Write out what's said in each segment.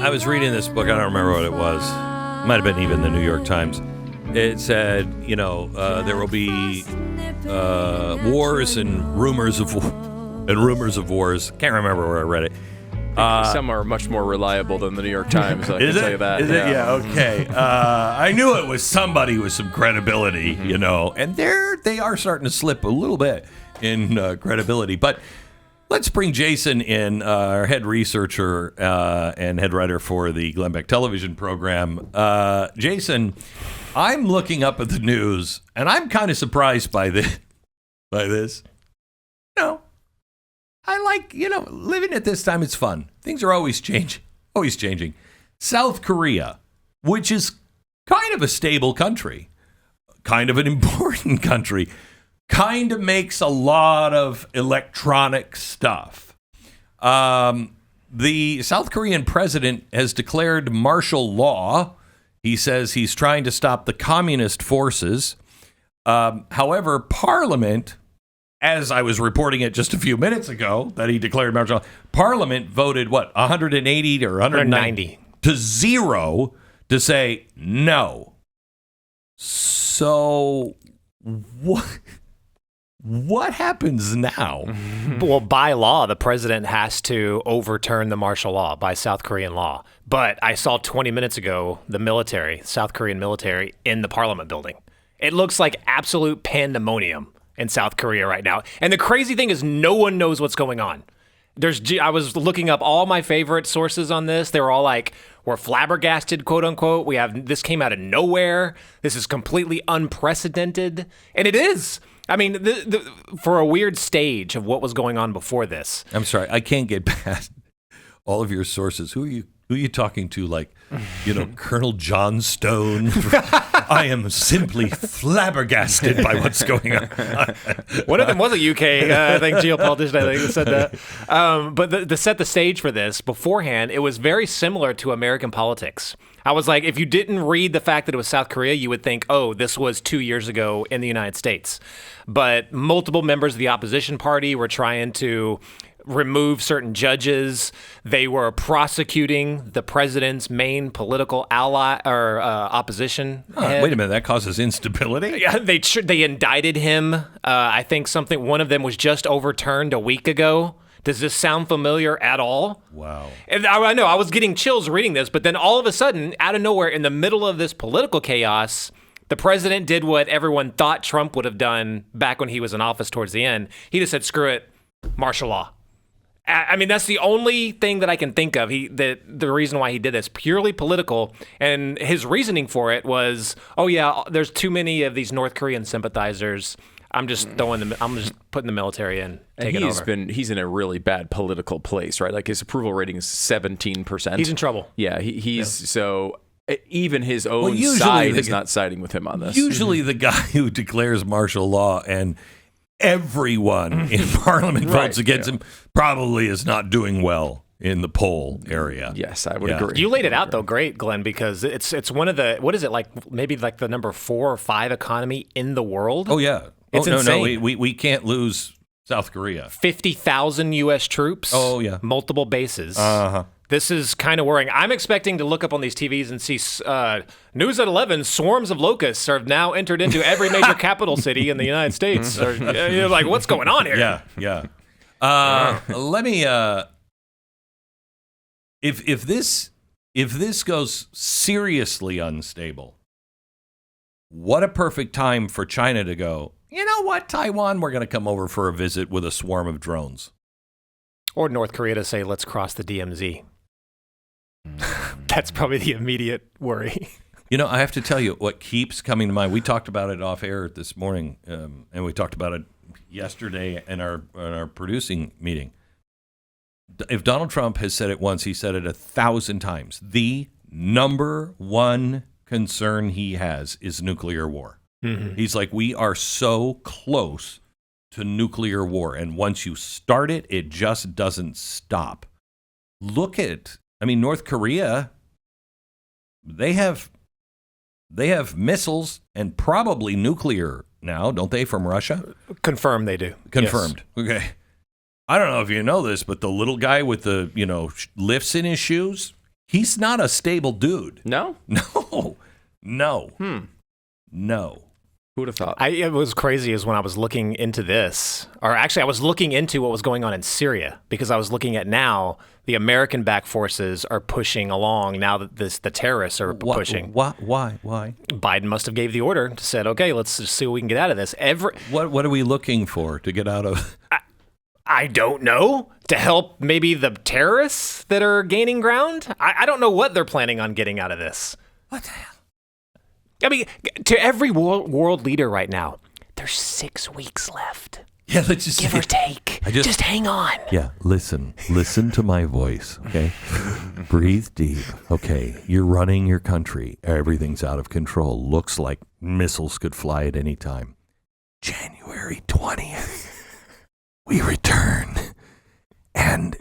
I was reading this book. I don't remember what it was. Might have been even the New York Times. It said, there will be wars and rumors of wars. Can't remember where I read it. Some are much more reliable than the New York Times. I can tell you that. Is it? Yeah. Okay. I knew it was somebody with some credibility, and they are starting to slip a little bit in credibility. But let's bring Jason in, our head researcher and head writer for the Glenn Beck television program. Jason, I'm looking up at the news, and I'm kind of surprised by this. I like, living at this time. It's fun. Things are always changing. South Korea, which is kind of a stable country, kind of an important country, kind of makes a lot of electronic stuff. The South Korean president has declared martial law. He says he's trying to stop the communist forces. However, Parliament, as I was reporting it just a few minutes ago, that he declared martial law, Parliament voted, 180 or 190 to 0 to say no. So what happens now? Well, by law, the president has to overturn the martial law by South Korean law. But I saw 20 minutes ago the South Korean military, in the Parliament building. It looks like absolute pandemonium in South Korea right now. And the crazy thing is no one knows what's going on. I was looking up all my favorite sources on this. They were all like, we're flabbergasted, quote unquote. This came out of nowhere. This is completely unprecedented. And it is. I mean, for a weird stage of what was going on before this. I'm sorry, I can't get past all of your sources. Who are you talking to? Like, Colonel John Stone? I am simply flabbergasted by what's going on. One of them was a UK, geopolitician, that said that. But to set the stage for this beforehand, it was very similar to American politics. I was like, if you didn't read the fact that it was South Korea, you would think, oh, this was 2 years ago in the United States. But multiple members of the opposition party were trying to remove certain judges. They were prosecuting the president's main political ally or opposition. Wait a minute, that causes instability? Yeah, they indicted him. I think one of them was just overturned a week ago. Does this sound familiar at all? Wow. And I know, I was getting chills reading this, but then all of a sudden, out of nowhere, in the middle of this political chaos, the president did what everyone thought Trump would have done back when he was in office towards the end. He just said, screw it, martial law. I mean, that's the only thing that I can think of. The reason why he did this, purely political, and his reasoning for it was, oh yeah, there's too many of these North Korean sympathizers. I'm just putting the military in, taking over. He's in a really bad political place, right? Like his approval rating is 17%. He's in trouble. Yeah, so even his own side is not siding with him on this. Usually the guy who declares martial law and everyone in Parliament votes against him probably is not doing well in the poll area. Yes, I would agree. You laid it out, though, great, Glenn, because it's one of the, what is it, like maybe like the number 4 or 5 economy in the world? Oh, yeah. It's insane. No, we can't lose South Korea. 50,000 U.S. troops. Oh, yeah. Multiple bases. Uh-huh. This is kind of worrying. I'm expecting to look up on these TVs and see news at 11, swarms of locusts have now entered into every major capital city in the United States. You're like, what's going on here? Yeah. Let me, if this goes seriously unstable, what a perfect time for China to go, you know what, Taiwan, we're going to come over for a visit with a swarm of drones. Or North Korea to say, let's cross the DMZ. That's probably the immediate worry. I have to tell you what keeps coming to mind. We talked about it off air this morning, and we talked about it yesterday in our producing meeting. If Donald Trump has said it once, he said it 1,000 times. The number one concern he has is nuclear war. Mm-hmm. He's like, we are so close to nuclear war, and once you start it, it just doesn't stop. Look at, North Korea, they have missiles and probably nuclear now, don't they, from Russia? Confirmed they do. Confirmed. Yes. Okay. I don't know if you know this, but the little guy with the, lifts in his shoes, He's not a stable dude. No? No. No. Who would have thought? It was crazy is when I was looking into this, or actually I was looking into what was going on in Syria, because I was looking at now the American-backed forces are pushing along now that the terrorists are pushing. Why? Biden must have gave the order, said, okay, let's just see what we can get out of this. What are we looking for to get out of? I don't know. To help maybe the terrorists that are gaining ground? I don't know what they're planning on getting out of this. What the hell? I mean, to every world leader right now, there's 6 weeks left. Yeah, let's just give or take. Just hang on. Yeah, listen to my voice, okay? Breathe deep. Okay, you're running your country. Everything's out of control. Looks like missiles could fly at any time. January 20th, we return, and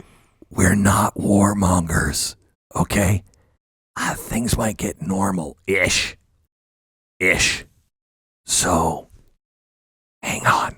we're not warmongers, okay? Things might get normal-ish. So, hang on.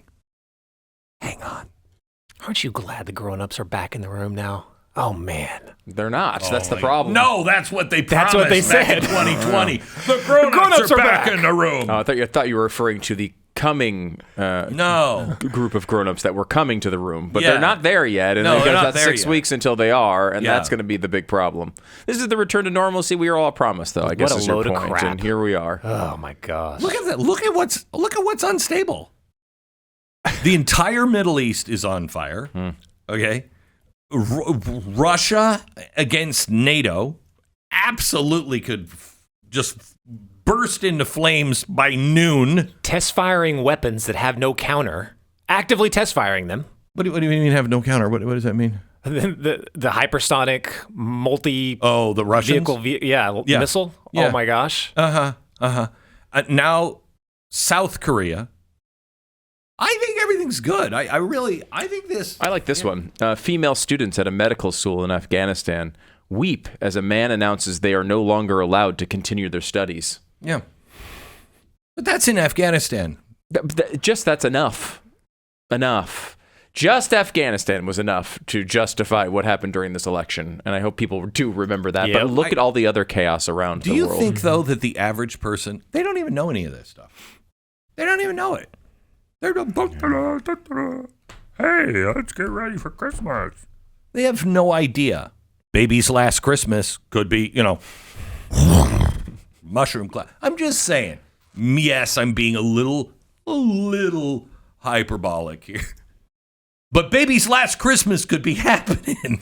Aren't you glad the grown-ups are back in the room now? Oh, man. They're not. That's the problem. No, that's what they promised. That's what they said. In 2020. The grown-ups are back in the room. Oh, I thought you were referring to the coming group of grown-ups that were coming to the room. But they're not there yet. And they've got about 6 weeks until they are. And that's going to be the big problem. This is the return to normalcy we are all promised, though, I guess is your point. Of crap. And here we are. Oh, my gosh. Look at that. Look at what's unstable. The entire Middle East is on fire. Okay. Russia against NATO absolutely could just burst into flames by noon. Test firing weapons that have no counter. Actively test firing them. What do you mean have no counter? What does that mean? The hypersonic the Russians? Vehicle, missile? Yeah. Oh my gosh. Now, South Korea. I think everything's good. I think this. I like this one. Female students at a medical school in Afghanistan weep as a man announces they are no longer allowed to continue their studies. Yeah. But that's in Afghanistan. That's enough. Just Afghanistan was enough to justify what happened during this election. And I hope people do remember that. But look at all the other chaos around the world. Do you think, though, that the average person, they don't even know any of this stuff? They don't even know it. They're hey, let's get ready for Christmas. They have no idea. Baby's last Christmas could be, mushroom cloud. I'm just saying. Yes, I'm being a little hyperbolic here. But baby's last Christmas could be happening,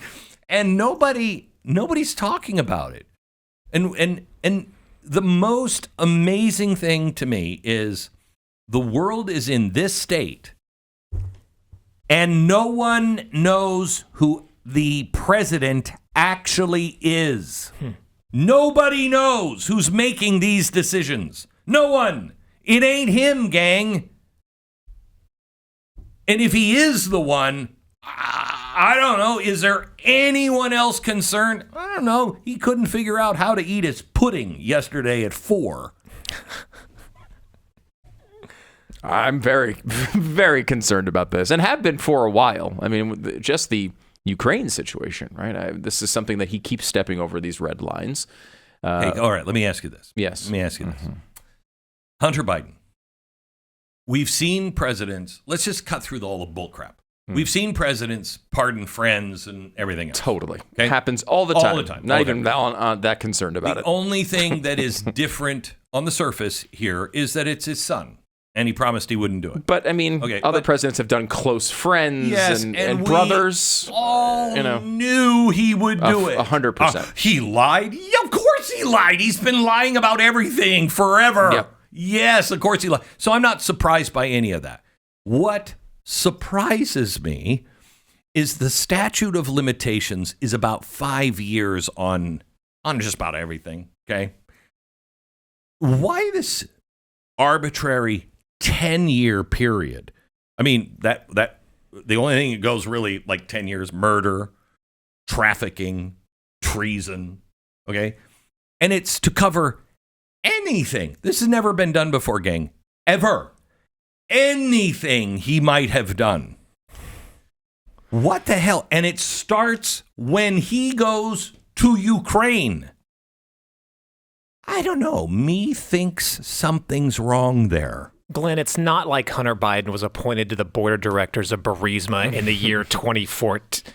and nobody's talking about it. And the most amazing thing to me is the world is in this state, and no one knows who the president actually is. Nobody knows who's making these decisions. No one. It ain't him, gang. And if he is the one, I don't know. Is there anyone else concerned? I don't know. He couldn't figure out how to eat his pudding yesterday at 4. I'm very, very concerned about this and have been for a while. I mean, just the Ukraine situation, right? This is something that he keeps stepping over these red lines. Hey, all right, let me ask you this. Yes. Let me ask you this. Hunter Biden. We've seen presidents, let's just cut through all the bull crap. We've seen presidents pardon friends and everything else. Totally. Okay? Happens all the time. All the time. Not even that concerned about it. The only thing that is different on the surface here is that it's his son. And he promised he wouldn't do it. But, I mean, other presidents have done close friends and brothers. All knew he would do it. 100%. He lied? Yeah, of course he lied. He's been lying about everything forever. Yep. Yes, of course he lied. So I'm not surprised by any of that. What surprises me is the statute of limitations is about 5 years on just about everything, okay? Why this arbitrary 10-year period? I mean, that the only thing that goes really like 10 years, murder, trafficking, treason, okay? And it's to cover anything. This has never been done before, gang. Ever. Anything he might have done. What the hell? And it starts when he goes to Ukraine. I don't know. Me thinks something's wrong there. Glenn, it's not like Hunter Biden was appointed to the board of directors of Burisma in the year 2014.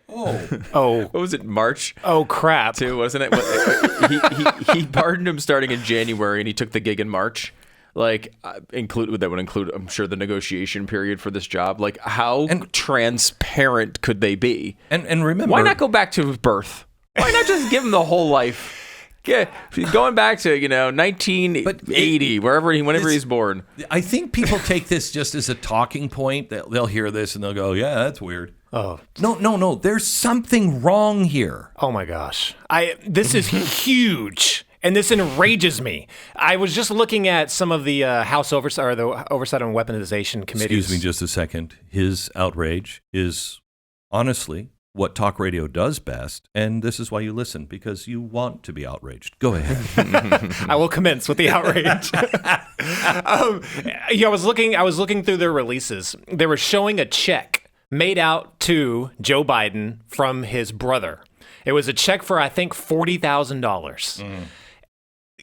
Oh, what was it? March? Oh, crap! Too, wasn't it? He pardoned him starting in January, and he took the gig in March. Like, that would include, I'm sure, the negotiation period for this job. Like, how transparent could they be? And remember, why not go back to his birth? Why not just give him the whole life? Yeah, going back to 1980, whenever he's born. I think people take this just as a talking point. They'll hear this and they'll go, "Yeah, that's weird." Oh no! There's something wrong here. Oh my gosh! This is huge, and this enrages me. I was just looking at some of the House Oversight or the Oversight on Weaponization committees. Excuse me, just a second. His outrage is honestly what talk radio does best, and this is why you listen, because you want to be outraged. Go ahead. I will commence with the outrage. I was looking through their releases. They were showing a check made out to Joe Biden from his brother. It was a check for, I think, $40,000.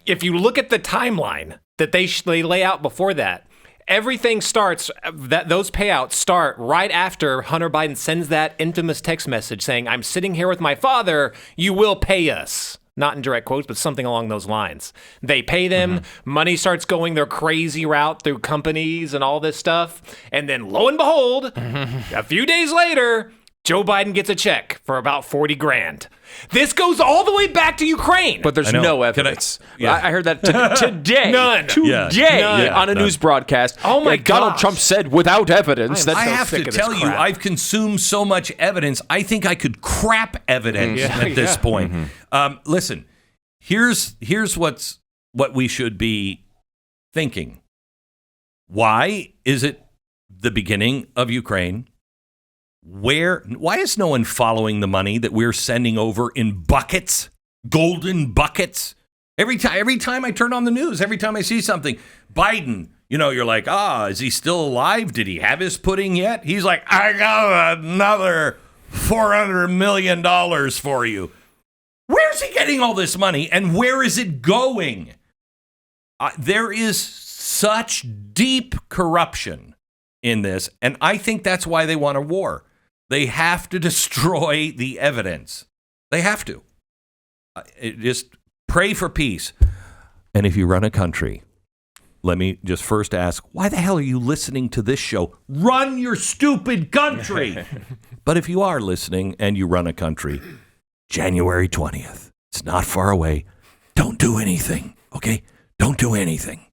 If you look at the timeline that they lay out before that, everything starts, those payouts start right after Hunter Biden sends that infamous text message saying, "I'm sitting here with my father, you will pay us." Not in direct quotes, but something along those lines. They pay them, money starts going their crazy route through companies and all this stuff. And then lo and behold, a few days later, Joe Biden gets a check for about $40,000. This goes all the way back to Ukraine. But there's no evidence. I heard that today. None. Today on a news broadcast. Oh my God! Donald Trump said without evidence. I have to tell you, I've consumed so much evidence, I think I could crap evidence at this point. Listen, here's what we should be thinking. Why is it the beginning of Ukraine? Why is no one following the money that we're sending over in buckets, golden buckets? Every time I turn on the news, every time I see something, Biden, you're like, is he still alive? Did he have his pudding yet? He's like, I got another $400 million for you. Where's he getting all this money, and where is it going? There is such deep corruption in this, and I think that's why they want a war. They have to destroy the evidence. They have to. Just pray for peace. And if you run a country, let me just first ask, why the hell are you listening to this show? Run your stupid country. But if you are listening and you run a country, January 20th, it's not far away. Don't do anything, okay? Don't do anything.